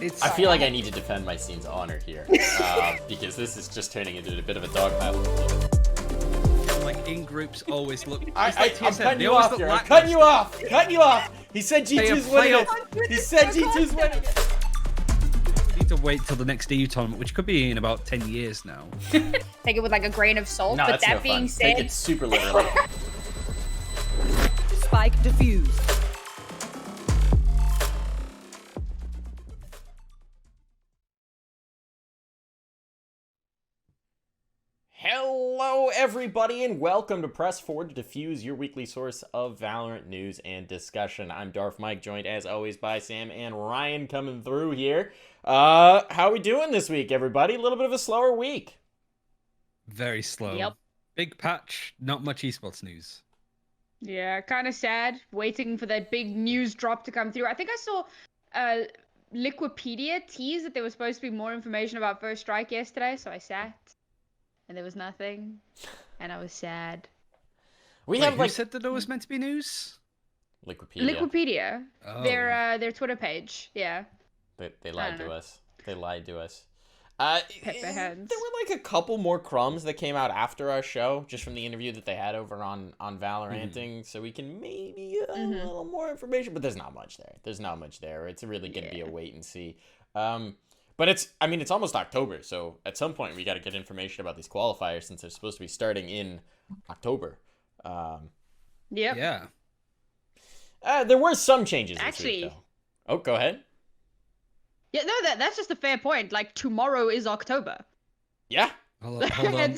It's. I feel like I need to defend my scene's honor here, because this is just turning into a bit of a dog battle. Like in groups always look. I'm TSM, cutting they you always off look here. I'm cutting you lackluster. off. Cutting you off. He said G2's winning it. He said G2's winning it. We need to wait till the next EU tournament, which could be in about 10 years now. Take it with like a grain of salt. No, but that's that no being fun. said, Take it super literally. Spike defused. Hello, everybody, and welcome to Press Forward to Defuse, your weekly source of Valorant news and discussion. I'm Darth Mike, joined as always by Sam and Ryan coming through here. How are we doing this week, everybody? A little bit of a slower week. Very slow. Yep. Big patch, not much esports news. yeah, kind of sad. Waiting for that big news drop to come through. I think I saw Liquipedia tease that there was supposed to be more information about First Strike yesterday, so I sat, and there was nothing, and I was sad. We Wait, have who like said that there was meant to be news? Liquipedia. Liquipedia, Oh. their Twitter page, yeah. They lied to know. us. They lied to us. Pet their hands. There were like a couple more crumbs that came out after our show, just from the interview that they had over on Valoranting, so we can maybe get a little more information, but there's not much there. There's not much there. It's really going to be a wait and see. But it's almost October, so at some point we got to get information about these qualifiers since they're supposed to be starting in October. Yep. Yeah. There were some changes this Actually- week, though. Oh, go ahead. Yeah, no, that's just a fair point. Like, tomorrow is October. Yeah. Hold on.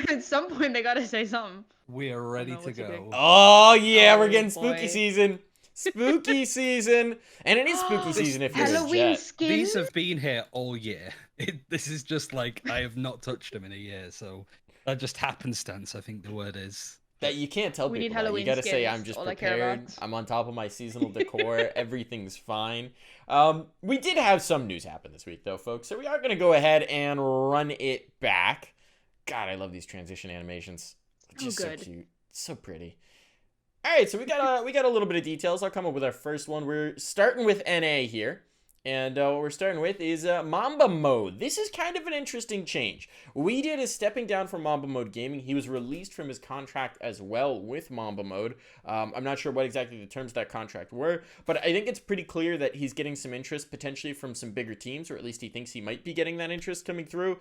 At some point, they gotta say something. We are ready know to what to go. do. Oh, yeah, Oh, we're getting spooky boy. season. Spooky season. And it is spooky season if you're a Halloween Jet. skin. These have been here all year. This is just like, I have not touched them in a year, so that just happenstance, I think the word is. That you can't tell We need people that. You Halloween gotta say, skins, I'm just all I care prepared. about. I'm on top of my seasonal decor. Everything's fine. We did have some news happen this week, though, folks. So we are gonna go ahead and run it back. God, I love these transition animations. It's just good. so cute. So pretty. All right, so we got a little bit of details. I'll come up with our first one. We're starting with NA here. And what we're starting with is Mamba Mode. This is kind of an interesting change. Weedid is stepping down from Mamba Mode Gaming. He was released from his contract as well with Mamba Mode. I'm not sure what exactly the terms of that contract were, but I think it's pretty clear that he's getting some interest potentially from some bigger teams, or at least he thinks he might be getting that interest coming through.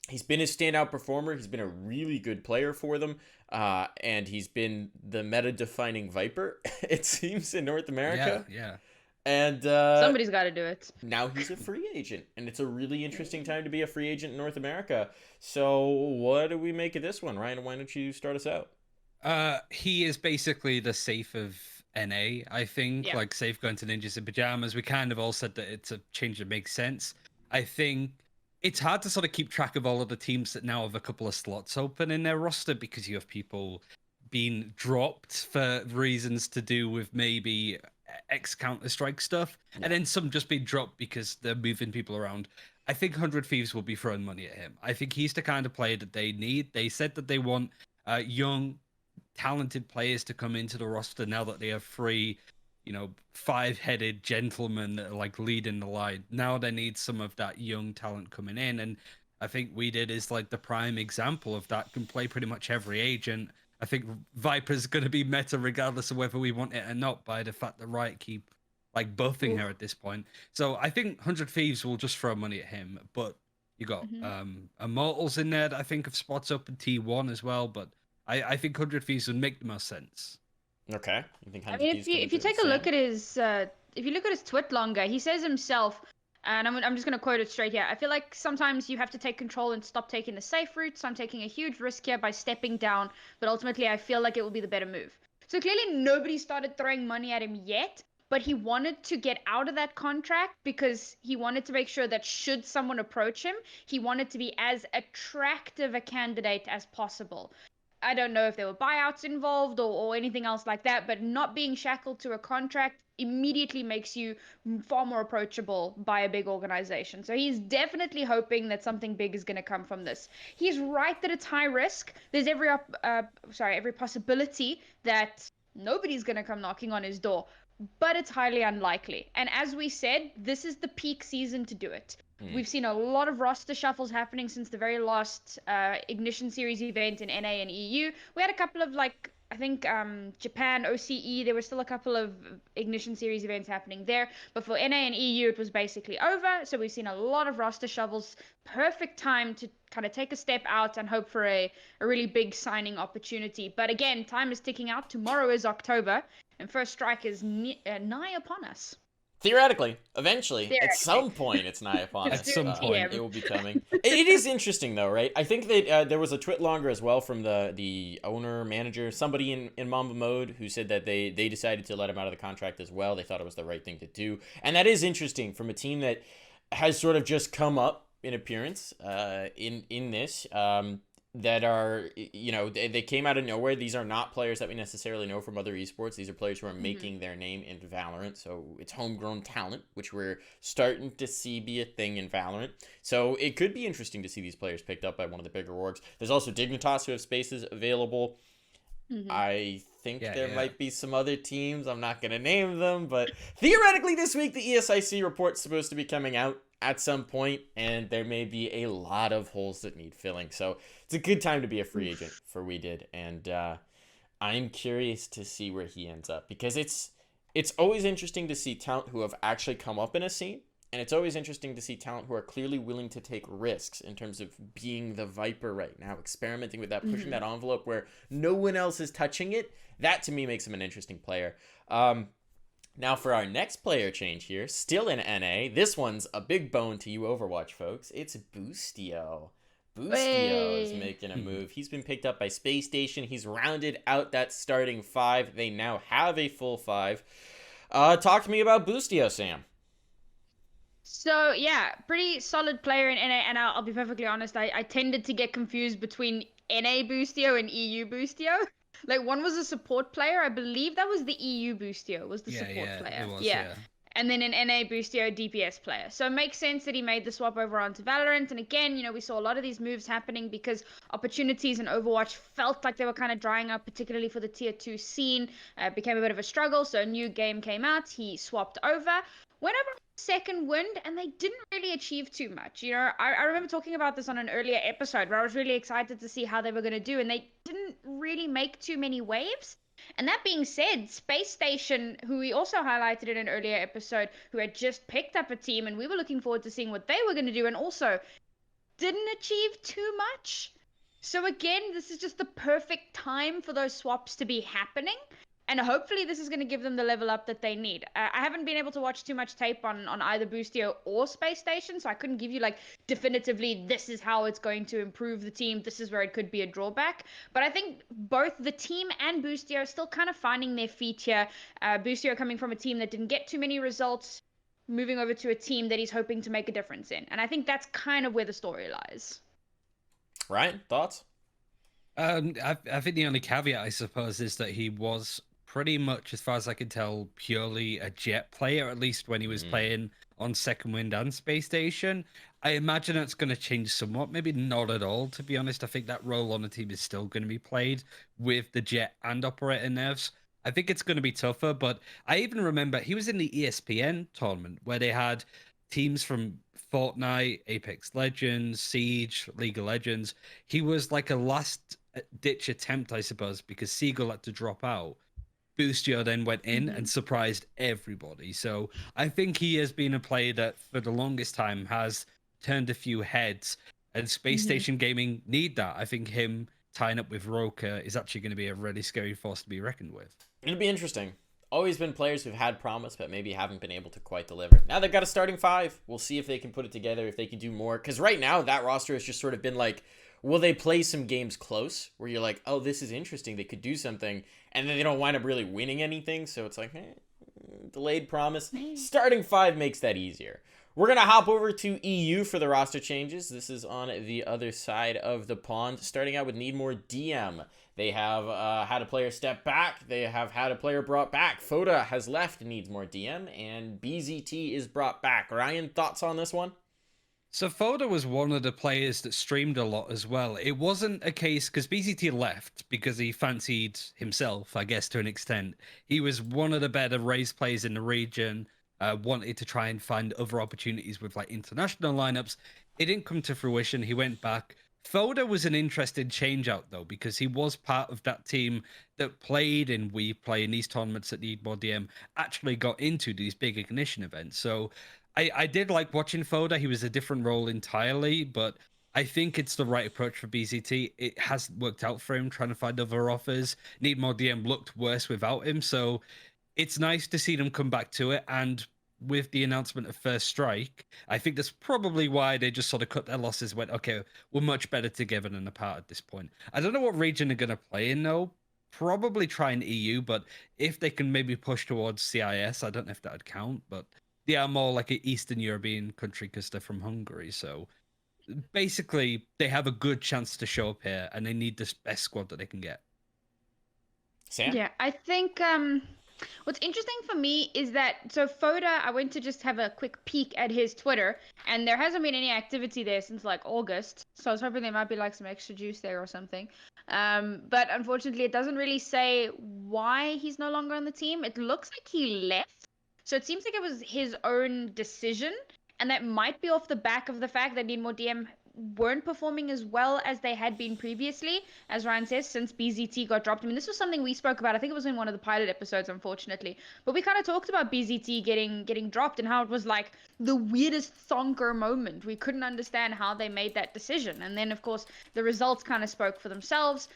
He's been a standout performer. He's been a really good player for them. And he's been the meta-defining Viper, it seems, in North America. Yeah. And Somebody's got to do it. now he's a free agent, and it's a really interesting time to be a free agent in North America. So what do we make of this one? Ryan, why don't you start us out? He is basically the safe of NA, I think. Yeah. Like safe going to Ninjas in Pajamas. We kind of all said that it's a change that makes sense. I think it's hard to sort of keep track of all of the teams that now have a couple of slots open in their roster because you have people being dropped for reasons to do with maybe Counter-Strike stuff, and then some just being dropped because they're moving people around. I think 100 Thieves will be throwing money at him. I think he's the kind of player that they need. They said that they want young, talented players to come into the roster now that they have three, five-headed gentlemen that are like leading the line. Now they need some of that young talent coming in, and I think Weedid is like the prime example of that. Can play pretty much every agent. I think Viper's going to be meta regardless of whether we want it or not by the fact that Riot keep like buffing her at this point. So I think 100 Thieves will just throw money at him. But you got Immortals in there that I think have spots up in T1 as well. But I think 100 Thieves would make the most sense. Okay. You think I mean, if you take a look at his tweet longer, he says himself, and I'm just gonna quote it straight here. I feel like sometimes you have to take control and stop taking the safe route. So I'm taking a huge risk here by stepping down, but ultimately I feel like it will be the better move. So clearly nobody started throwing money at him yet, but he wanted to get out of that contract because he wanted to make sure that should someone approach him, he wanted to be as attractive a candidate as possible. I don't know if there were buyouts involved or anything else like that, but not being shackled to a contract immediately makes you far more approachable by a big organization. So he's definitely hoping that something big is going to come from this. He's right that it's high risk. There's every possibility that nobody's going to come knocking on his door. But it's highly unlikely. And as we said, this is the peak season to do it. We've seen a lot of roster shuffles happening since the very last Ignition Series event in NA and EU. We had a couple of, like, I think Japan, OCE, there were still a couple of Ignition Series events happening there. But for NA and EU, it was basically over. So we've seen a lot of roster shuffles. Perfect time to kind of take a step out and hope for a really big signing opportunity. But again, time is ticking out. Tomorrow is October, and first strike is nigh upon us. Theoretically, eventually, at some point, it's nigh upon us. At some point. It will be coming. It is interesting, though, right? I think that there was a tweet longer as well from the owner, manager, somebody in Mamba Mode who said that they decided to let him out of the contract as well. They thought it was the right thing to do. And that is interesting from a team that has sort of just come up in appearance in this. That are, you know, they came out of nowhere. These are not players that we necessarily know from other esports. These are players who are making their name in Valorant. So it's homegrown talent, which we're starting to see be a thing in Valorant. So it could be interesting to see these players picked up by one of the bigger orgs. There's also Dignitas who have spaces available. I think there might be some other teams. I'm not going to name them, but theoretically this week, the ESIC report's supposed to be coming out at some point, and there may be a lot of holes that need filling. So it's a good time to be a free agent for We Did, and I'm curious to see where he ends up, because it's always interesting to see talent who have actually come up in a scene, and it's always interesting to see talent who are clearly willing to take risks in terms of being the Viper right now, experimenting with that, pushing that envelope where no one else is touching it. That, to me, makes him an interesting player. Now, for our next player change here, still in NA, this one's a big bone to you Overwatch folks. It's Boostio. Boostio is making a move. He's been picked up by Space Station. He's rounded out that starting 5. They now have a full 5. Talk to me about Boostio, Sam. So, yeah, pretty solid player in NA, and I'll be perfectly honest, I tended to get confused between NA Boostio and EU Boostio. Like, one was a support player. I believe that was the EU Boostio, was the support player. It was, And then an NA Boostio DPS player. So it makes sense that he made the swap over onto Valorant. And again, you know, we saw a lot of these moves happening because opportunities in Overwatch felt like they were kind of drying up, particularly for the tier 2 scene. Became a bit of a struggle. So a new game came out. He swapped over. Went over second wind, and they didn't really achieve too much. You know, I remember talking about this on an earlier episode where I was really excited to see how they were going to do, and they didn't really make too many waves. And that being said, Space Station, who we also highlighted in an earlier episode, who had just picked up a team, and we were looking forward to seeing what they were going to do, and also didn't achieve too much. So again, this is just the perfect time for those swaps to be happening. And hopefully this is going to give them the level up that they need. I haven't been able to watch too much tape on either Boostio or Space Station, so I couldn't give you, like, definitively this is how it's going to improve the team, this is where it could be a drawback. But I think both the team and Boostio are still kind of finding their feet here. Boostio coming from a team that didn't get too many results, moving over to a team that he's hoping to make a difference in. And I think that's kind of where the story lies. Ryan, thoughts? I think the only caveat, I suppose, is that he was pretty much, as far as I can tell, purely a Jet player, at least when he was playing on Second Wind and Space Station. I imagine it's going to change somewhat, maybe not at all, to be honest. I think that role on the team is still going to be played with the Jet and Operator Nerfs. I think it's going to be tougher, but I even remember he was in the ESPN tournament where they had teams from Fortnite, Apex Legends, Siege, League of Legends. He was like a last-ditch attempt, I suppose, because Seagull had to drop out. Boostio then went in and surprised everybody. So I think he has been a player that for the longest time has turned a few heads, and Space Station Gaming need that. I think him tying up with Roka is actually going to be a really scary force to be reckoned with. It'll be interesting. Always been players who've had promise, but maybe haven't been able to quite deliver. Now they've got a starting 5. We'll see if they can put it together, if they can do more. Because right now, that roster has just sort of been like, will they play some games close where you're like, oh, this is interesting, they could do something, and then they don't wind up really winning anything, so it's like, delayed promise. Starting 5 makes that easier. We're going to hop over to EU for the roster changes. This is on the other side of the pond. Starting out with Need More DM. They have had a player step back. They have had a player brought back. Foda has left Needs More DM, and BZT is brought back. Ryan, thoughts on this one? So Foda was one of the players that streamed a lot as well. It wasn't a case because BZT left because he fancied himself, I guess, to an extent. He was one of the better raised players in the region, wanted to try and find other opportunities with like international lineups. It didn't come to fruition. He went back. Foda was an interesting change out though, because he was part of that team that played in We Play in these tournaments that Need More DM, actually got into these big ignition events. So I did like watching Foda. He was a different role entirely, but I think it's the right approach for BZT. It has worked out for him trying to find other offers. Need More DM looked worse without him, so it's nice to see them come back to it. And with the announcement of First Strike, I think that's probably why they just sort of cut their losses and went, okay, we're much better together than apart at this point. I don't know what region they're going to play in, though. Probably try an EU, but if they can maybe push towards CIS, I don't know if that would count, but they are more like an Eastern European country because they're from Hungary. So basically, they have a good chance to show up here, and they need the best squad that they can get. Sam? Yeah, I think what's interesting for me is that, so Foda, I went to just have a quick peek at his Twitter, and there hasn't been any activity there since like August. So I was hoping there might be like some extra juice there or something. But unfortunately, it doesn't really say why he's no longer on the team. It looks like he left. So it seems like it was his own decision, and that might be off the back of the fact that Need More DM weren't performing as well as they had been previously, as Ryan says, since BZT got dropped. I mean, this was something we spoke about. I think it was in one of the pilot episodes, unfortunately. But we kind of talked about BZT getting dropped and how it was like the weirdest thonker moment. We couldn't understand how they made that decision. And then, of course, the results kind of spoke for themselves.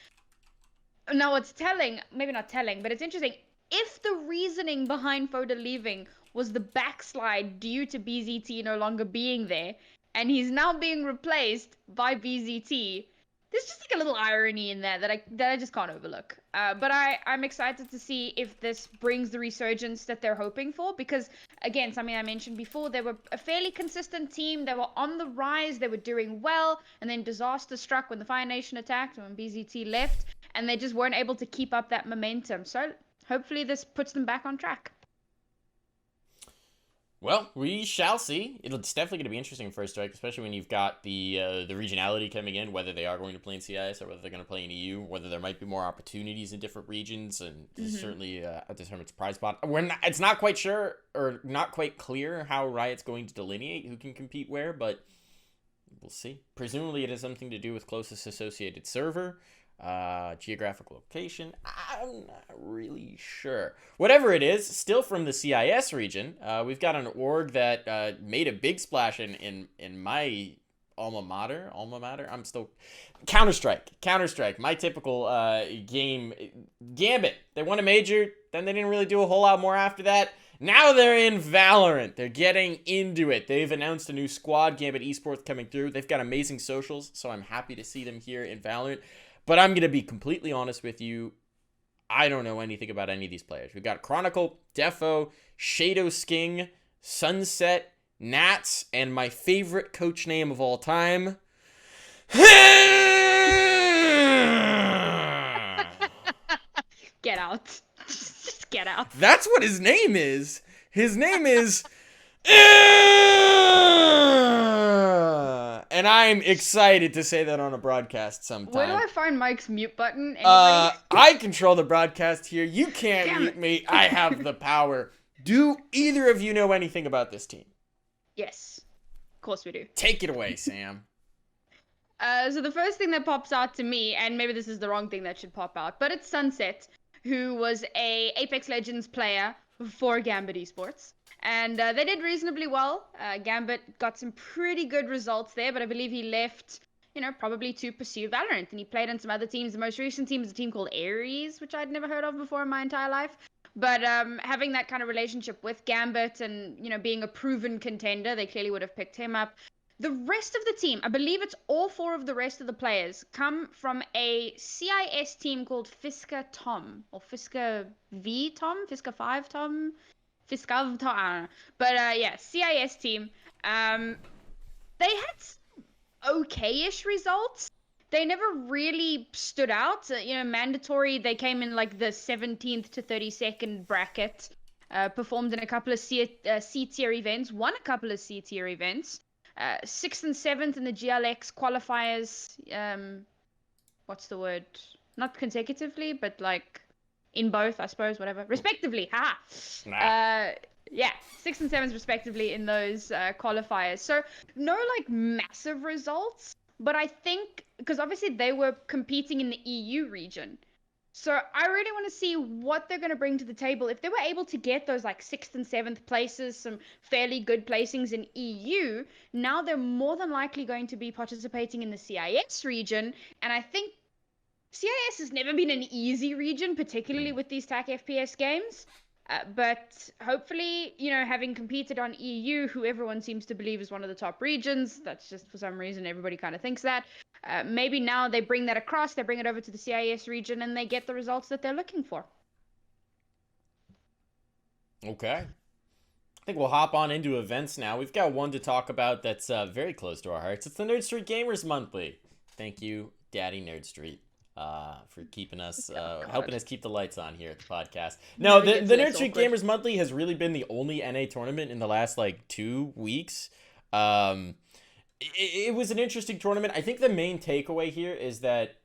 Now, it's telling, maybe not telling, but it's interesting. If the reasoning behind Foda leaving was the backslide due to BZT no longer being there, and he's now being replaced by BZT, there's just like a little irony in there that I just can't overlook. But I'm excited to see if this brings the resurgence that they're hoping for, because again, something I mentioned before, they were a fairly consistent team. They were on the rise, they were doing well, and then disaster struck when the Fire Nation attacked and when BZT left, and they just weren't able to keep up that momentum. So hopefully this puts them back on track. Well, we shall see. It's definitely going to be interesting First Strike, especially when you've got the regionality coming in, whether they are going to play in CIS or whether they're going to play in EU, whether there might be more opportunities in different regions, and this is certainly a determined surprise spot. It's not quite sure or not quite clear how Riot's going to delineate who can compete where, but we'll see. Presumably it has something to do with closest associated server, geographic location. I'm not really sure. Whatever it is, still from the CIS region, we've got an org that made a big splash in my alma mater. I'm still Counter-Strike. My typical game, Gambit. They won a major, then they didn't really do a whole lot more after that. Now they're in Valorant. They're getting into it. They've announced a new squad, Gambit Esports, coming through. They've got amazing socials, so I'm happy to see them here in Valorant. But I'm going to be completely honest with you. I don't know anything about any of these players. We've got Chronicle, Defo, Shado Sking, Sunset, Nats, and my favorite coach name of all time. Get out. Just get out. That's what his name is. His name is... And I'm excited to say that on a broadcast sometime. Where do I find Mike's mute button? I control the broadcast here. You can't mute me. I have the power. Do either of you know anything about this team? Yes. Of course we do. Take it away, Sam. So the first thing that pops out to me, and maybe this is the wrong thing that should pop out, but it's Sunset, who was a Apex Legends player for Gambit Esports. And they did reasonably well. Gambit got some pretty good results there, but I believe he left, probably to pursue Valorant. And he played on some other teams. The most recent team is a team called Ares, which I'd never heard of before in my entire life. But having that kind of relationship with Gambit and, being a proven contender, they clearly would have picked him up. The rest of the team, I believe it's all four of the rest of the players, come from a CIS team called Fisker Tom, or Fisker V Tom, Fisker 5 Tom, Fisker Tom, I don't know. But yeah, CIS team. They had some okay-ish results. They never really stood out. Mandatory, they came in like the 17th to 32nd bracket, performed in a couple of C-tier events, won a couple of C-tier events. 6th and 7th in the GLX qualifiers. What's the word? Not consecutively, but like in both, I suppose, whatever. Respectively, haha. Yeah, 6th and 7th respectively in those qualifiers. So no like massive results, but I think because obviously they were competing in the EU region. So I really want to see what they're going to bring to the table. If they were able to get those like 6th and 7th places, some fairly good placings in EU, now they're more than likely going to be participating in the CIS region. And I think CIS has never been an easy region, particularly with these TAC FPS games. But hopefully, you know, having competed on EU, who everyone seems to believe is one of the top regions, that's just for some reason everybody kind of thinks that. Maybe now they bring that across, they bring it over to the CIS region, and they get the results that they're looking for. Okay. I think we'll hop on into events now. We've got one to talk about that's very close to our hearts. It's the Nerd Street Gamers Monthly. Thank you, Daddy Nerd Street, for keeping us, helping us keep the lights on here at the podcast. No, the Nerd Street Gamers Monthly has really been the only NA tournament in the last, like, 2 weeks. It was an interesting tournament. I think the main takeaway here is that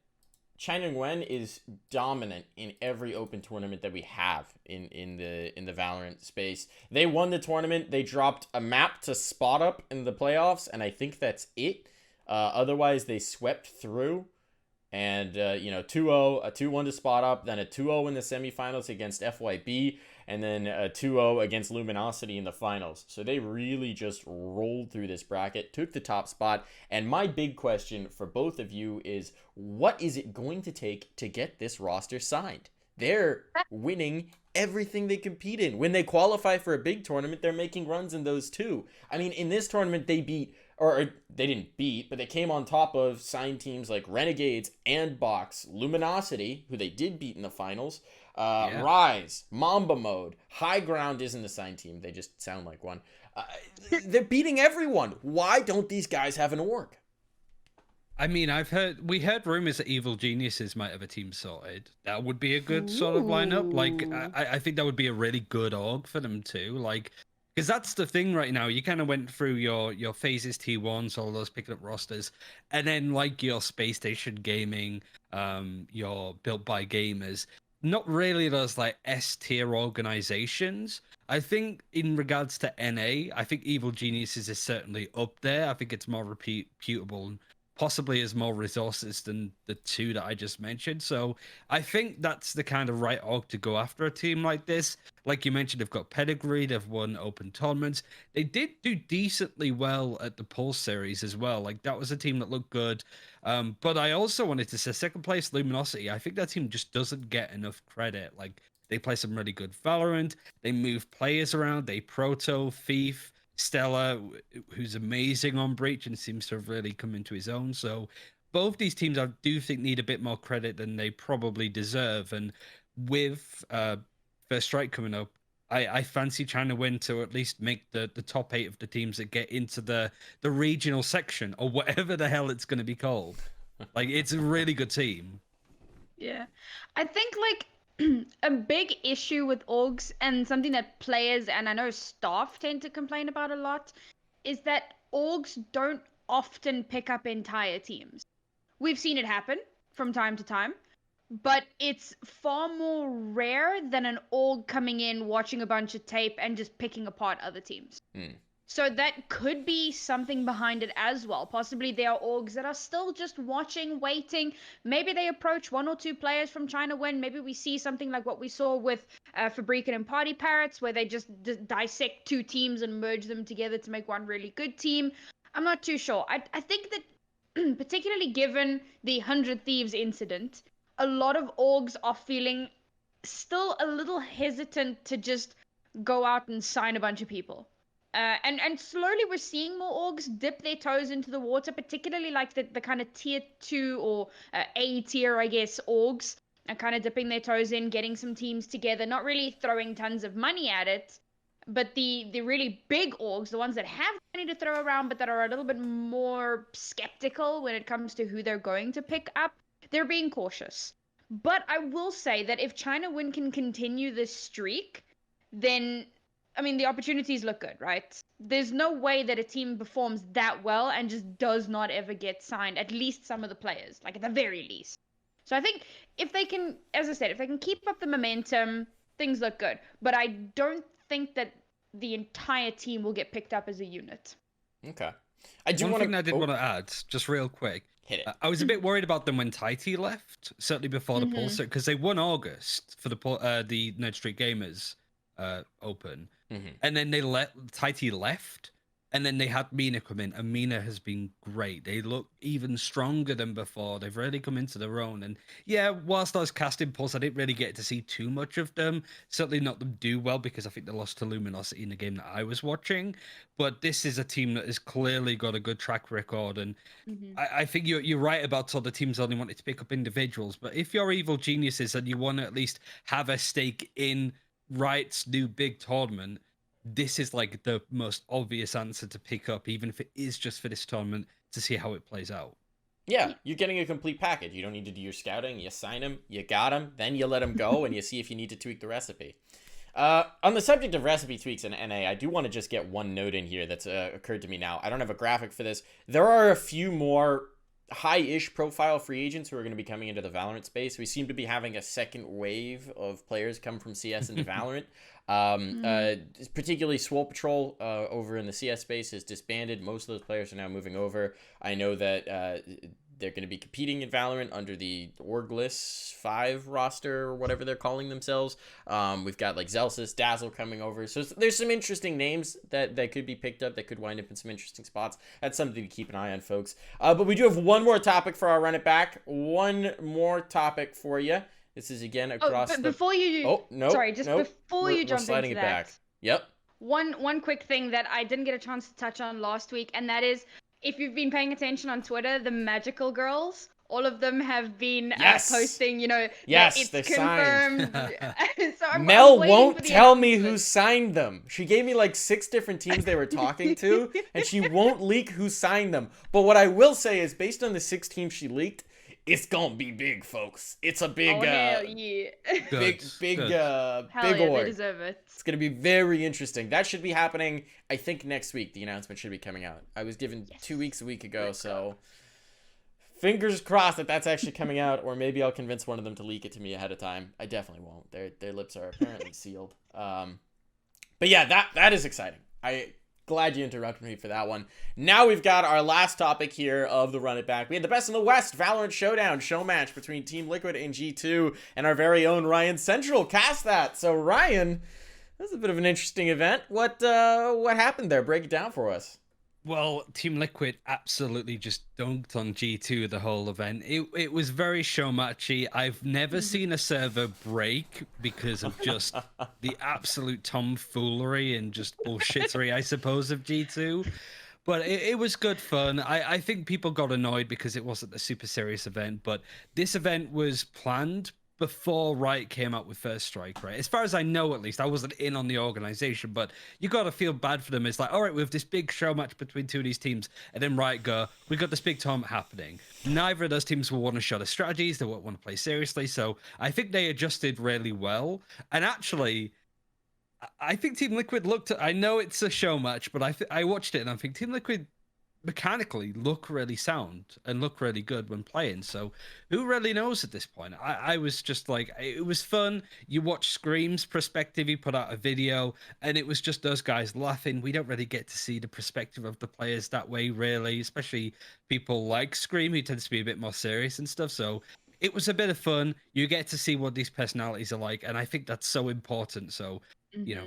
China Nguyen is dominant in every open tournament that we have in the Valorant space. They won the tournament. They dropped a map to spot up in the playoffs, and I think that's it. Otherwise, they swept through. And, 2-0, a 2-1 to spot up, then a 2-0 in the semifinals against FYB, and then a 2-0 against Luminosity in the finals. So they really just rolled through this bracket, took the top spot. And my big question for both of you is, what is it going to take to get this roster signed? They're winning everything they compete in. When they qualify for a big tournament, they're making runs in those too. I mean, in this tournament, they beat... or they didn't beat, but they came on top of signed teams like Renegades and Box, Luminosity, who they did beat in the finals, Rise, Mamba Mode, High Ground isn't a signed team. They just sound like one. They're beating everyone. Why don't these guys have an org? I mean, we heard rumors that Evil Geniuses might have a team sorted. That would be a good sort of lineup. Like, I think that would be a really good org for them too. Like, because that's the thing right now. You kind of went through your phases T1s, all those picking up rosters, and then like your Space Station Gaming, your Built by Gamers. Not really those like S tier organizations. I think in regards to NA, I think Evil Geniuses is certainly up there. I think it's more reputable and possibly has more resources than the two that I just mentioned. So I think that's the kind of right org to go after a team like this. Like you mentioned, they've got pedigree, they've won open tournaments. They did do decently well at the Pulse series as well. Like that was a team that looked good. But I also wanted to say second place Luminosity. I think that team just doesn't get enough credit. Like they play some really good Valorant. They move players around. They proto, Thief, Stella, who's amazing on Breach and seems to have really come into his own. So both these teams, I do think, need a bit more credit than they probably deserve. And with First Strike coming up, I fancy China Win to at least make the top 8 of the teams that get into the regional section or whatever the hell it's going to be called. Like, it's a really good team. Yeah. I think, like, a big issue with orgs and something that players and I know staff tend to complain about a lot is that orgs don't often pick up entire teams. We've seen it happen from time to time, but it's far more rare than an org coming in, watching a bunch of tape and just picking apart other teams. So that could be something behind it as well. Possibly there are orgs that are still just watching, waiting. Maybe they approach 1 or 2 players from China Win. Maybe we see something like what we saw with Fabrican and Party Parrots, where they just dissect 2 teams and merge them together to make one really good team. I'm not too sure. I think that particularly given the 100 Thieves incident, a lot of orgs are feeling still a little hesitant to just go out and sign a bunch of people. And slowly we're seeing more orgs dip their toes into the water, particularly like the kind of tier 2 or A tier, I guess, orgs are kind of dipping their toes in, getting some teams together, not really throwing tons of money at it, but the really big orgs, the ones that have money to throw around, but that are a little bit more skeptical when it comes to who they're going to pick up, they're being cautious. But I will say that if China Win can continue this streak, then I mean, the opportunities look good, right? There's no way that a team performs that well and just does not ever get signed, at least some of the players, like at the very least. So I think if they can, as I said, if they can keep up the momentum, things look good. But I don't think that the entire team will get picked up as a unit. Okay. I do One want thing to. I did want to add, just real quick. Hit it. I was a bit worried about them when Tighty left, certainly before the Mhm. Pulsar, because they won August for the Nerd Street Gamers Open, and then they let Tighty left, and then they had Mina come in, and Mina has been great. They look even stronger than before. They've really come into their own, and yeah, whilst I was casting Pulse, I didn't really get to see too much of them. Certainly not them do well, because I think they lost to Luminosity in the game that I was watching. But this is a team that has clearly got a good track record, and I think you're right about sort of teams only wanting to pick up individuals. But if you're evil geniuses and you want to at least have a stake in Riot's new big tournament, this is like the most obvious answer to pick up, even if it is just for this tournament, to see how it plays out. Yeah, you're getting a complete package. You don't need to do your scouting. You sign him, you got him, then you let him go, and you see if you need to tweak the recipe. On the subject of recipe tweaks in NA, I do want to just get one note in here that's occurred to me now. I don't have a graphic for this. There are a few more high-ish profile free agents who are going to be coming into the Valorant space. We seem to be having a second wave of players come from CS into Valorant. Particularly Swole Patrol over in the CS space is disbanded. Most of those players are now moving over. I know that they're going to be competing in Valorant under the Orglis 5 roster or whatever they're calling themselves. We've got like Zelsis, Dazzle coming over. So there's some interesting names that could be picked up that could wind up in some interesting spots. That's something to keep an eye on, folks. But we do have one more topic for our Run It Back. One more topic for you. This is again across but before you... Oh, no. Sorry, just nope. before you jump into it that. back. Yep. One quick thing that I didn't get a chance to touch on last week, and that is, if you've been paying attention on Twitter, the Magical Girls, all of them have been posting, yes, it's they're confirmed. Signed. So Mel I'm waiting won't for the tell me announcement. who signed them. She gave me like 6 different teams they were talking to, and she won't leak who signed them. But what I will say is, based on the 6 teams she leaked, it's gonna be big, folks. It's a big, hell yeah. big Hell big yeah, org. they deserve it. It's going to be very interesting. That should be happening, I think, next week. The announcement should be coming out. I was given 2 weeks a week ago, so fingers crossed that that's actually coming out, or maybe I'll convince one of them to leak it to me ahead of time. I definitely won't. Their lips are apparently sealed. But yeah, that is exciting. Glad you interrupted me for that one. Now we've got our last topic here of the Run It Back. We had the Best in the West Valorant Showdown show match between Team Liquid and G2, and our very own Ryan Central cast that. So Ryan, that was a bit of an interesting event. What happened there? Break it down for us. Well, Team Liquid absolutely just dunked on G2 the whole event. It was very showmatchy. I've never seen a server break because of just the absolute tomfoolery and just bullshittery, I suppose, of G2. But it was good fun. I think people got annoyed because it wasn't a super serious event, but this event was planned before Riot came out with First Strike, right? As far as I know, at least, I wasn't in on the organization, but you got to feel bad for them. It's like, all right, we have this big show match between 2 of these teams, and then Riot go, we got this big tournament happening. Neither of those teams will want to show their strategies. They won't want to play seriously. So I think they adjusted really well. And actually, I think Team Liquid I know it's a show match, but I watched it and I think Team Liquid mechanically look really sound and look really good when playing. So who really knows at this point? I was just like, it was fun. You watch Scream's perspective. He put out a video and it was just those guys laughing. We don't really get to see the perspective of the players that way, really, especially people like Scream, who tends to be a bit more serious and stuff. So it was a bit of fun. You get to see what these personalities are like. And I think that's so important. So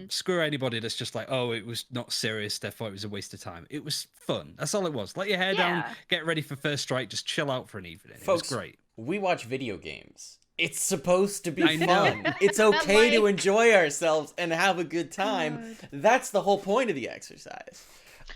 screw anybody that's just like, oh, it was not serious, therefore it was a waste of time. It was fun. That's all it was. Let your hair down, get ready for First Strike, just chill out for an evening. Folks, it was great. We watch video games. It's supposed to be fun. It's okay to enjoy ourselves and have a good time. That's the whole point of the exercise.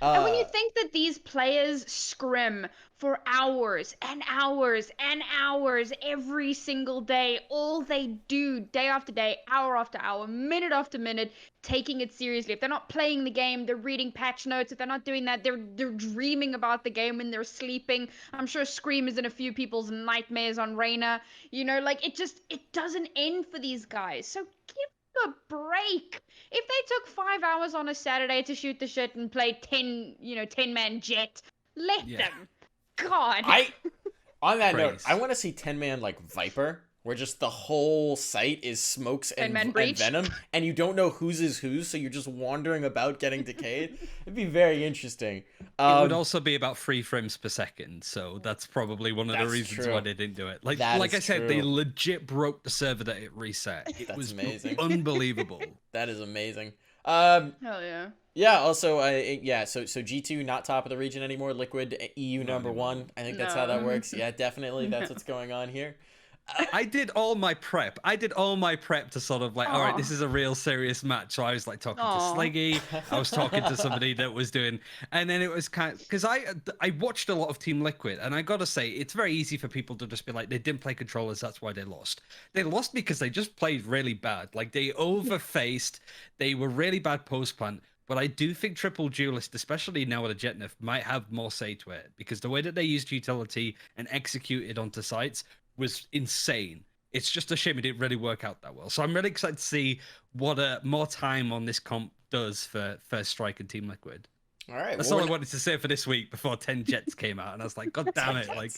And when you think that these players scrim for hours and hours and hours every single day, all they do day after day, hour after hour, minute after minute, taking it seriously. If they're not playing the game, they're reading patch notes. If they're not doing that, they're dreaming about the game when they're sleeping. I'm sure Scream is in a few people's nightmares on Reyna. It doesn't end for these guys. So give a break. If they took 5 hours on a Saturday to shoot the shit and play 10-man jet, let them. God. On that note, Praise. I want to see 10-man like Viper, where just the whole site is smokes and 10-man breach. venom, and you don't know whose is whose, so you're just wandering about getting decayed. It'd be very interesting. It would also be about 3 frames per second, so that's probably one of the That's reasons true. why they didn't do it. Like That I is said, they true. legit broke the server that it reset. It That's was amazing. unbelievable. That is amazing. Hell yeah. Yeah, also, so G2 not top of the region anymore. Liquid EU number 1. I think that's how that No. works. Yeah, definitely. That's what's going on here. I did all my prep. To sort of like, all right, this is a real serious match. So I was like talking to Sleggy. I was talking to somebody that was doing, and then it was kind of because I watched a lot of Team Liquid, and I gotta say it's very easy for people to just be like they didn't play controllers, that's why they lost. They lost because they just played really bad. Like they overfaced. They were really bad post plant. But I do think Triple Duelist, especially now with a Jet Nerf, might have more say to it because the way that they used utility and executed onto sites was insane. It's just a shame it didn't really work out that well. So I'm really excited to see what more time on this comp does for First Strike and Team Liquid. All right. That's all I wanted to say for this week before 10 Jets came out. And I was like, God damn it. Like,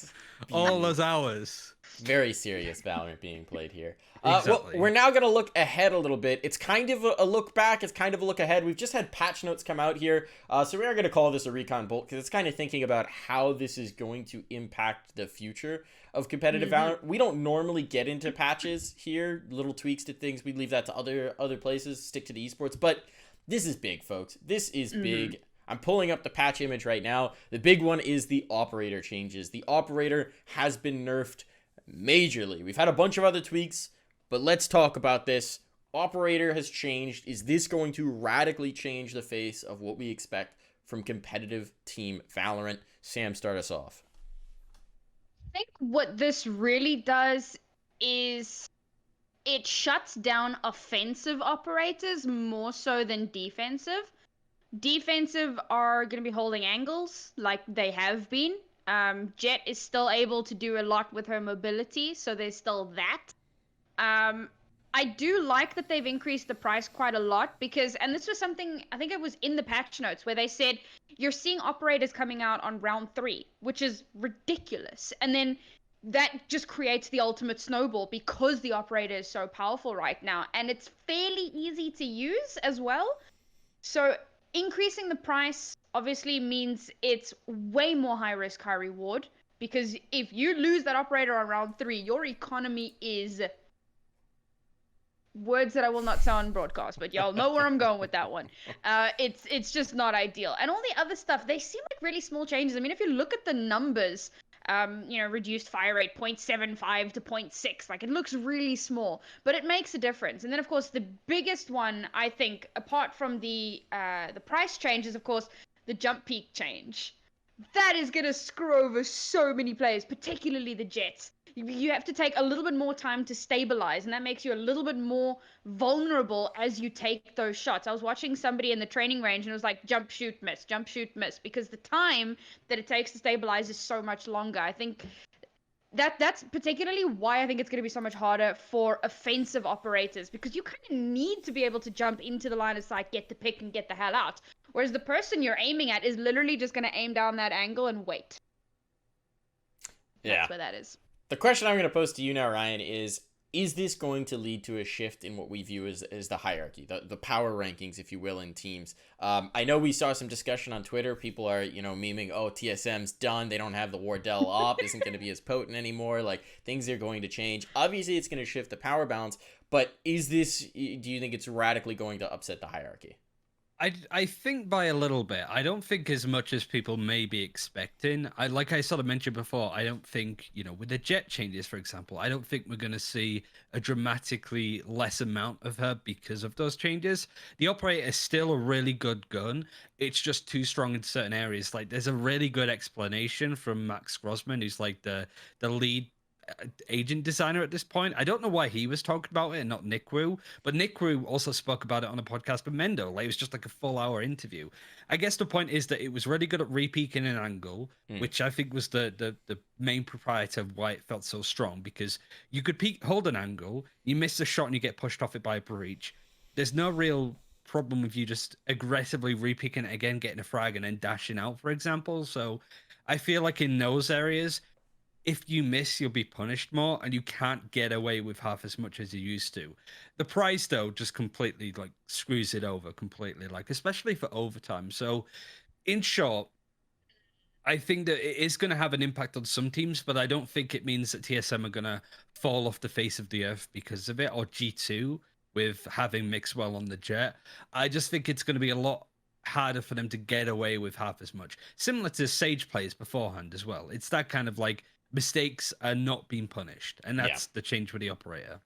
all those hours. Very serious Valorant being played here. Exactly. Well, we're now going to look ahead a little bit. It's kind of a look back. It's kind of a look ahead. We've just had patch notes come out here. So we are going to call this a Recon Bolt because it's kind of thinking about how this is going to impact the future of competitive Valorant. We don't normally get into patches here, little tweaks to things. We leave that to other places, stick to the esports. But this is big, folks. This is big. I'm pulling up the patch image right now. The big one is the operator changes. The operator has been nerfed majorly. We've had a bunch of other tweaks, but let's talk about this. Operator has changed. Is this going to radically change the face of what we expect from competitive team Valorant? Sam, start us off. I think what this really does is it shuts down offensive operators more so than defensive. Defensive are going to be holding angles like they have been. Jet is still able to do a lot with her mobility, so there's still that. I do like that they've increased the price quite a lot because, and this was something, I think it was in the patch notes where they said, you're seeing operators coming out on round 3, which is ridiculous. And then that just creates the ultimate snowball because the operator is so powerful right now. And it's fairly easy to use as well. So increasing the price obviously means it's way more high risk, high reward. Because if you lose that operator on round 3, your economy is... words that I will not say on broadcast, but y'all know where I'm going with that one. It's just not ideal. And all the other stuff, they seem like really small changes. I mean, if you look at the numbers, reduced fire rate 0.75 to 0.6, like it looks really small, but it makes a difference. And then of course the biggest one, I think, apart from the price change, is of course the jump peak change. That is gonna screw over so many players, particularly the Jets. You have to take a little bit more time to stabilize, and that makes you a little bit more vulnerable as you take those shots. I was watching somebody in the training range, and it was like jump, shoot, miss, because the time that it takes to stabilize is so much longer. I think that's particularly why I think it's going to be so much harder for offensive operators, because you kind of need to be able to jump into the line of sight, get the pick, and get the hell out. Whereas the person you're aiming at is literally just going to aim down that angle and wait. Yeah. That's where that is. The question I'm going to pose to you now, Ryan, is this going to lead to a shift in what we view as the hierarchy, the power rankings, if you will, in teams? I know we saw some discussion on Twitter. People are, memeing, oh, TSM's done. They don't have the Wardell op. Isn't going to be as potent anymore. Like, things are going to change. Obviously, it's going to shift the power balance. But do you think it's radically going to upset the hierarchy? I think by a little bit. I don't think as much as people may be expecting. Like I sort of mentioned before, I don't think, with the Jet changes, for example, I don't think we're going to see a dramatically less amount of her because of those changes. The operator is still a really good gun. It's just too strong in certain areas. Like, there's a really good explanation from Max Grossman, who's like the lead agent designer at this point. I don't know why he was talking about it and not Nick Wu, but Nick Wu also spoke about it on a podcast with Mendo. Like, it was just like a full hour interview. I guess the point is that it was really good at re-peaking an angle, which I think was the main proprietor of why it felt so strong, because you could hold an angle, you miss a shot and you get pushed off it by a breach. there's no real problem with you just aggressively repicking it again, getting a frag, and then dashing out, for example. So I feel like in those areas, if you miss, you'll be punished more, and you can't get away with half as much as you used to. The prize, though, just completely like screws it over completely, like especially for overtime. So, in short, I think that it is going to have an impact on some teams, but I don't think it means that TSM are going to fall off the face of the earth because of it, or G2 with having Mixwell on the Jet. I just think it's going to be a lot harder for them to get away with half as much. Similar to Sage players beforehand as well. It's that kind of like mistakes are not being punished, and that's the change with the operator.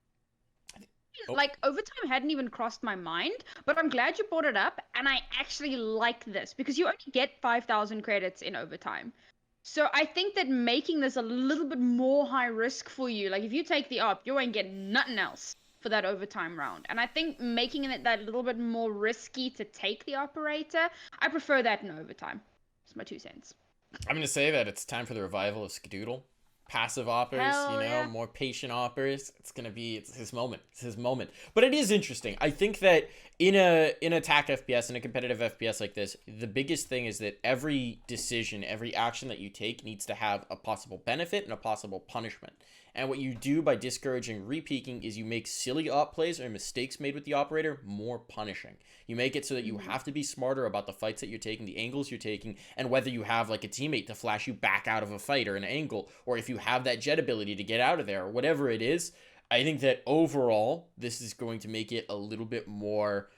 Like, overtime hadn't even crossed my mind, but I'm glad you brought it up, and I actually like this because you only get 5,000 credits in overtime. So I think that making this a little bit more high risk for you, like if you take the op, you ain't getting nothing else for that overtime round. And I think making it that little bit more risky to take the operator, I prefer that in overtime. It's my 2 cents. I'm gonna say that it's time for the revival of Skadoodle. Passive oppers, more patient oppers. It's his moment. It's his moment. But it is interesting. I think that in attack FPS, in a competitive FPS like this, the biggest thing is that every decision, every action that you take needs to have a possible benefit and a possible punishment. And what you do by discouraging repeaking is you make silly op plays or mistakes made with the operator more punishing. You make it so that you have to be smarter about the fights that you're taking, the angles you're taking, and whether you have like a teammate to flash you back out of a fight or an angle, or if you have that jet ability to get out of there, or whatever it is. I think that overall, this is going to make it a little bit more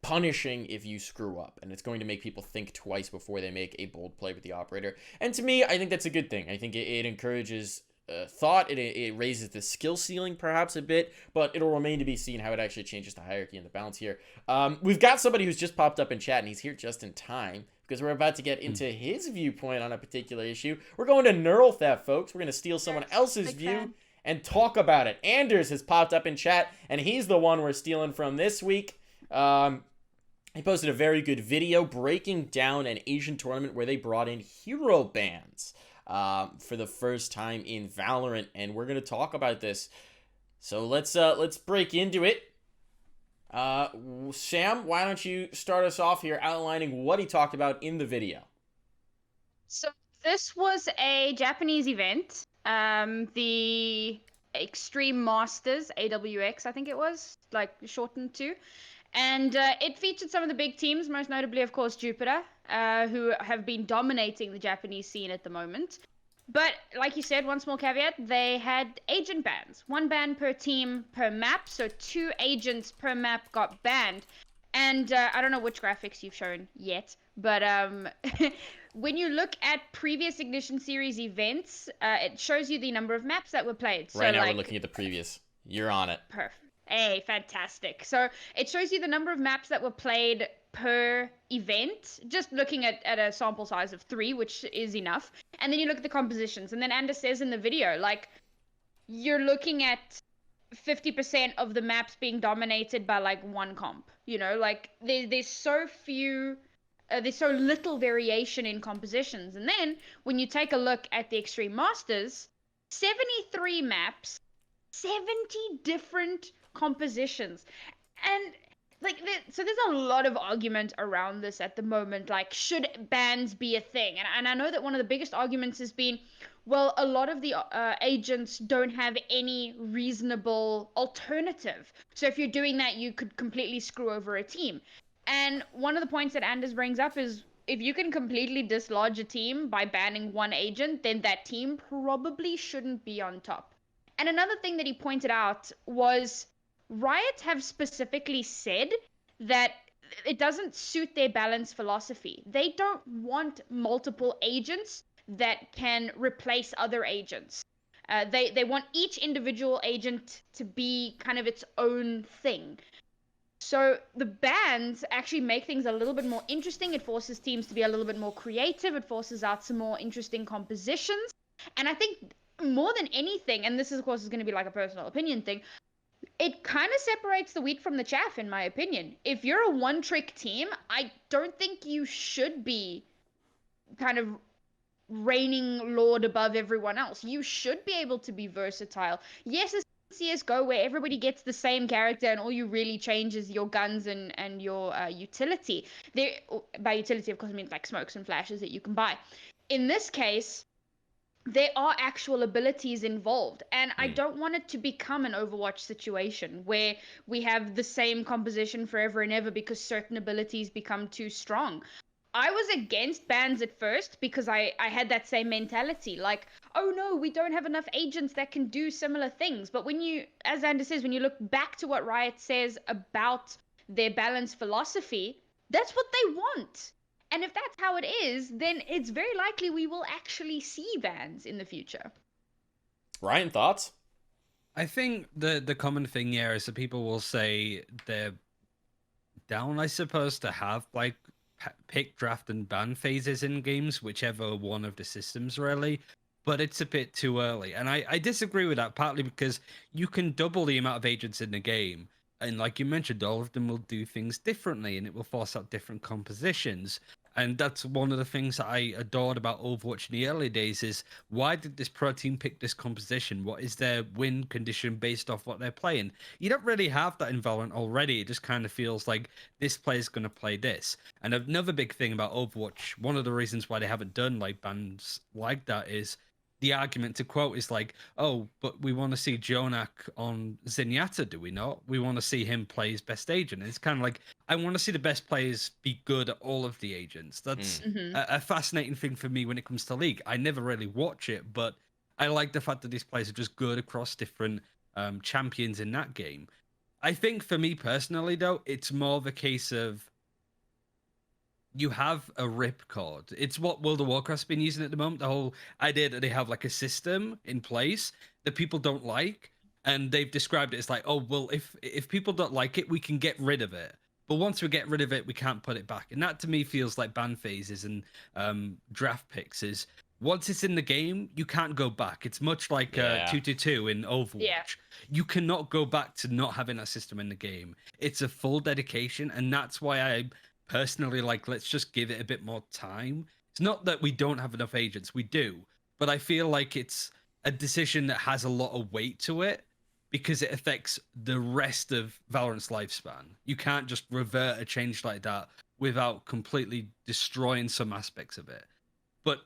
punishing if you screw up, and it's going to make people think twice before they make a bold play with the operator. And to me, I think that's a good thing. I think it encourages thought. It raises the skill ceiling perhaps a bit, but it'll remain to be seen how it actually changes the hierarchy and the balance here. We've got somebody who's just popped up in chat, and he's here just in time because we're about to get into his viewpoint on a particular issue. We're going to Nerf that, folks. We're going to steal someone else's view and talk about it. Anders has popped up in chat, and he's the one we're stealing from this week. He posted a very good video breaking down an Asian tournament where they brought in hero bans for the first time in Valorant, and we're gonna talk about this. So let's break into it. Sam, why don't you start us off here outlining what he talked about in the video? So this was a Japanese event, the Extreme Masters, AWX, I think it was, like shortened to. And it featured some of the big teams, most notably, of course, Jupiter, who have been dominating the Japanese scene at the moment. But like you said, one small caveat, they had agent bans. 1 ban per team per map, so 2 agents per map got banned. And I don't know which graphics you've shown yet, but when you look at previous Ignition Series events, it shows you the number of maps that were played. Right now we're looking at the previous. You're on it. Perfect. Hey, fantastic. So it shows you the number of maps that were played per event, just looking at a sample size of 3, which is enough. And then you look at the compositions. And then Anders says in the video, like, you're looking at 50% of the maps being dominated by, like, 1 comp. You know, like, there's so few... there's so little variation in compositions. And then when you take a look at the Extreme Masters, 73 maps, 70 different compositions, and like so there's a lot of argument around this at the moment, like should bans be a thing, and I know that one of the biggest arguments has been, well, a lot of the agents don't have any reasonable alternative, so if you're doing that you could completely screw over a team. And one of the points that Anders brings up is, if you can completely dislodge a team by banning 1 agent, then that team probably shouldn't be on top. And another thing that he pointed out was Riot have specifically said that it doesn't suit their balance philosophy. They don't want multiple agents that can replace other agents. They want each individual agent to be kind of its own thing. So the bans actually make things a little bit more interesting. It forces teams to be a little bit more creative. It forces out some more interesting compositions. And I think more than anything, and this is, of course, is going to be like a personal opinion thing, it kind of separates the wheat from the chaff, in my opinion. If you're a one-trick team, I don't think you should be kind of reigning lord above everyone else. You should be able to be versatile. Yes, it's CS:GO where everybody gets the same character and all you really change is your guns and your utility. By utility, of course, I mean like smokes and flashes that you can buy. In this case, there are actual abilities involved, and I don't want it to become an Overwatch situation where we have the same composition forever and ever because certain abilities become too strong. I was against bans at first because I had that same mentality, like, oh no, we don't have enough agents that can do similar things. But when you, as Xander says, when you look back to what Riot says about their balanced philosophy, that's what they want. And if that's how it is, then it's very likely we will actually see bans in the future. Ryan, thoughts? I think the common thing here is that people will say they're down, I suppose, to have like pick, draft, and ban phases in games, whichever one of the systems really. But it's a bit too early, and I disagree with that, partly because you can double the amount of agents in the game, and like you mentioned, all of them will do things differently, and it will force out different compositions. And that's one of the things that I adored about Overwatch in the early days is, why did this pro team pick this composition? What is their win condition based off what they're playing? You don't really have that in Valorant already. It just kind of feels like this player's going to play this. And another big thing about Overwatch, one of the reasons why they haven't done like bans like that is, the argument to quote is like, oh, but we want to see Jonak on Zenyatta, do we not? We want to see him play his best agent. And it's kind of like, I want to see the best players be good at all of the agents. That's a fascinating thing for me when it comes to League. I never really watch it, but I like the fact that these players are just good across different champions in that game. I think for me personally, though, it's more of a case of, you have a rip cord. It's what World of Warcraft's been using at the moment. The whole idea that they have like a system in place that people don't like, and they've described it as like, oh, well, if people don't like it, we can get rid of it. But once we get rid of it, we can't put it back. And that to me feels like ban phases and draft picks is, once it's in the game, you can't go back. It's much like 2-2-2 in Overwatch. Yeah. You cannot go back to not having that system in the game. It's a full dedication, and that's why I personally like, let's just give it a bit more time. It's not that we don't have enough agents, we do, but I feel like it's a decision that has a lot of weight to it because it affects the rest of Valorant's lifespan. You can't just revert a change like that without completely destroying some aspects of it. But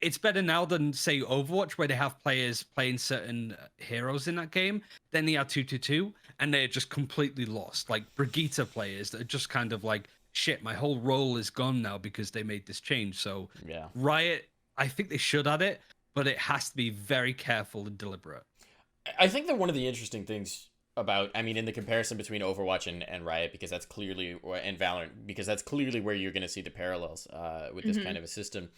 it's better now than, say, Overwatch, where they have players playing certain heroes in that game. Then they are 2-2-2, and they're just completely lost. Like Brigitte players that are just kind of like, shit, my whole role is gone now because they made this change. So Riot, I think they should add it, but it has to be very careful and deliberate. I think that one of the interesting things about, I mean, in the comparison between Overwatch and Riot, because that's clearly, and Valorant, because that's clearly where you're going to see the parallels with this kind of a system.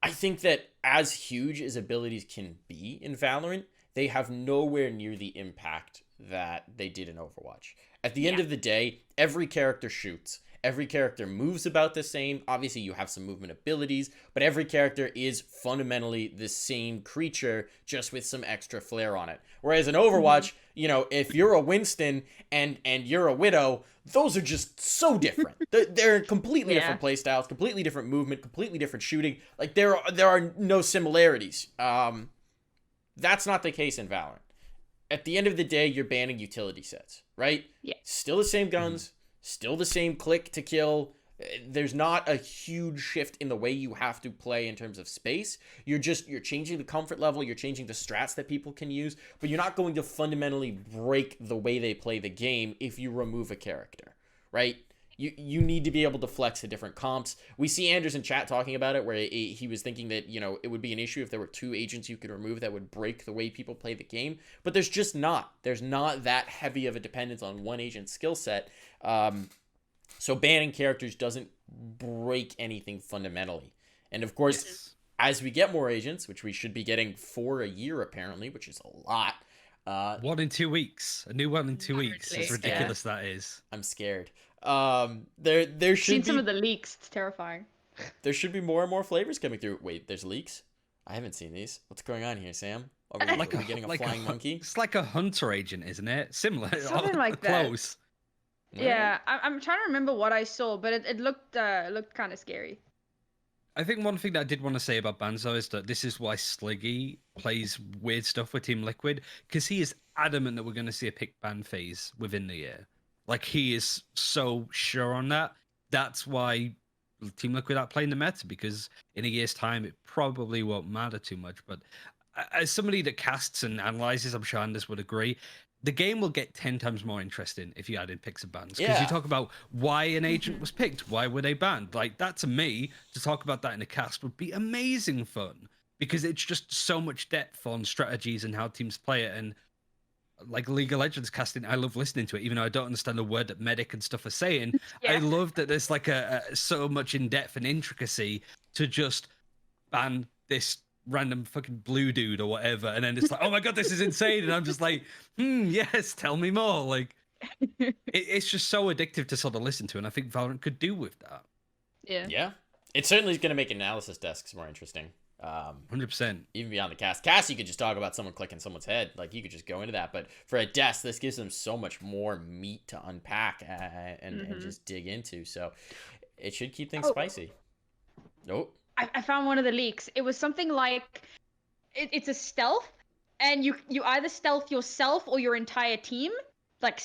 I think that as huge as abilities can be in Valorant, they have nowhere near the impact that they did in Overwatch. At the end of the day, every character shoots. Every character moves about the same. Obviously, you have some movement abilities, but every character is fundamentally the same creature, just with some extra flair on it. Whereas in Overwatch, you know, if you're a Winston and you're a Widow, those are just so different. They're completely different playstyles, completely different movement, completely different shooting. Like, there are no similarities. That's not the case in Valorant. At the end of the day, you're banning utility sets, right? Yeah. Still the same guns. Still the same click to kill. There's not a huge shift in the way you have to play in terms of space. You're changing the comfort level. You're changing the strats that people can use, but you're not going to fundamentally break the way they play the game if you remove a character, right? You need to be able to flex the different comps. We see Anders in chat talking about it, where he was thinking that, you know, it would be an issue if there were 2 agents you could remove that would break the way people play the game. But there's just not. There's not that heavy of a dependence on one agent's skill set. So banning characters doesn't break anything fundamentally. And of course, as we get more agents, which we should be getting 4 a year apparently, which is a lot. 1 in 2 weeks. A new one in 2 weeks. As ridiculous that is. I'm scared. There should seen be some of the leaks. It's terrifying. There should be more and more flavors coming through. Wait, there's leaks? I haven't seen these. What's going on here, Sam? Are we getting a flying monkey? It's like a hunter agent, isn't it? Similar. Something like that. Close. Yeah, I'm trying to remember what I saw, but it looked kind of scary. I think one thing that I did want to say about Banzo is that this is why Sliggy plays weird stuff with Team Liquid, because he is adamant that we're going to see a pick ban phase within the year. Like, he is so sure on that. That's why Team Liquid are playing the meta, because in a year's time, it probably won't matter too much. But as somebody that casts and analyzes, I'm sure Anders would agree, the game will get 10 times more interesting if you add in picks and bans. Because you talk about why an agent was picked, why were they banned? Like, that to me, to talk about that in a cast would be amazing fun, because it's just so much depth on strategies and how teams play it. And like League of Legends casting, I love listening to it, even though I don't understand the word that medic and stuff are saying. I love that there's like so much in depth and intricacy to just ban this random fucking blue dude or whatever, and then it's like, oh my god, this is insane, and I'm just like, yes, tell me more. Like, it's just so addictive to sort of listen to, and I think Valorant could do with that. Yeah, it certainly is going to make analysis desks more interesting. 100%. Even beyond the cast, you could just talk about someone clicking someone's head, like you could just go into that. But for a desk, this gives them so much more meat to unpack and just dig into. So it should keep things spicy. Nope. I found one of the leaks. It was something like, it's a stealth, and you either stealth yourself or your entire team, like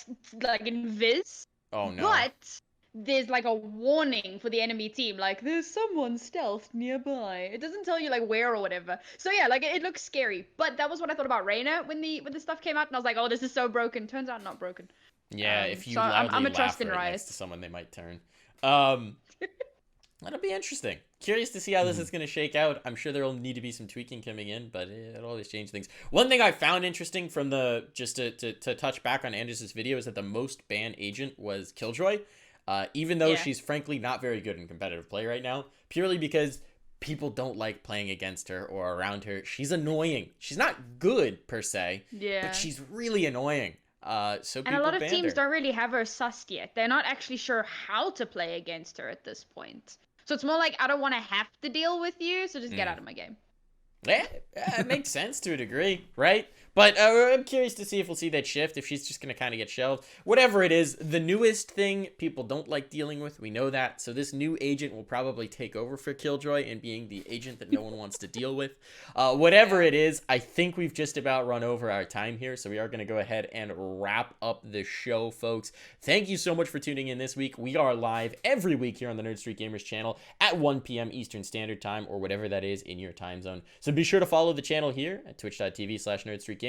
in Viz. Oh no. But there's like a warning for the enemy team, like there's someone stealthed nearby. It doesn't tell you like where or whatever. So yeah, like it looks scary. But that was what I thought about Reyna when the stuff came out, and I was like, oh, this is so broken. Turns out not broken. Yeah, if you so loudly I'm a laugh trust in right Riot next to someone, they might turn. That'll be interesting. Curious to see how this is going to shake out. I'm sure there'll need to be some tweaking coming in, but it'll always change things. One thing I found interesting from the, just to touch back on Anders' video, is that the most banned agent was Killjoy. Even though she's frankly not very good in competitive play right now, purely because people don't like playing against her or around her. She's annoying. She's not good per se, but she's really annoying. So and a lot of teams don't really have her sussed yet. They're not actually sure how to play against her at this point. So it's more like, I don't want to have to deal with you, so just get out of my game. Yeah, it makes sense to a degree, right? But I'm curious to see if we'll see that shift, if she's just going to kind of get shelved. Whatever it is, the newest thing people don't like dealing with, we know that. So this new agent will probably take over for Killjoy and being the agent that no one wants to deal with. Whatever it is, I think we've just about run over our time here. So we are going to go ahead and wrap up the show, folks. Thank you so much for tuning in this week. We are live every week here on the Nerd Street Gamers channel at 1 p.m. Eastern Standard Time, or whatever that is in your time zone. So be sure to follow the channel here at twitch.tv/NerdStreetGamers.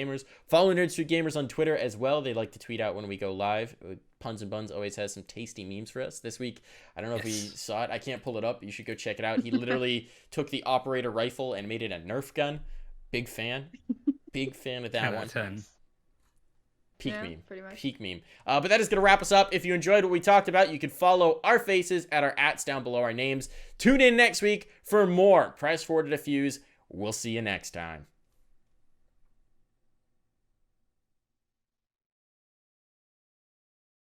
Follow Nerd Street Gamers on Twitter as well. They like to tweet out when we go live. Puns and Buns always has some tasty memes for us. This week, I don't know if we saw it. I can't pull it up. You should go check it out. He literally took the operator rifle and made it a Nerf gun. Big fan. Big fan of that 10 one. out of 10. Peak meme. Pretty much. Peak meme. But that is going to wrap us up. If you enjoyed what we talked about, you can follow our faces at our @ down below our names. Tune in next week for more Press Forward to Defuse. We'll see you next time.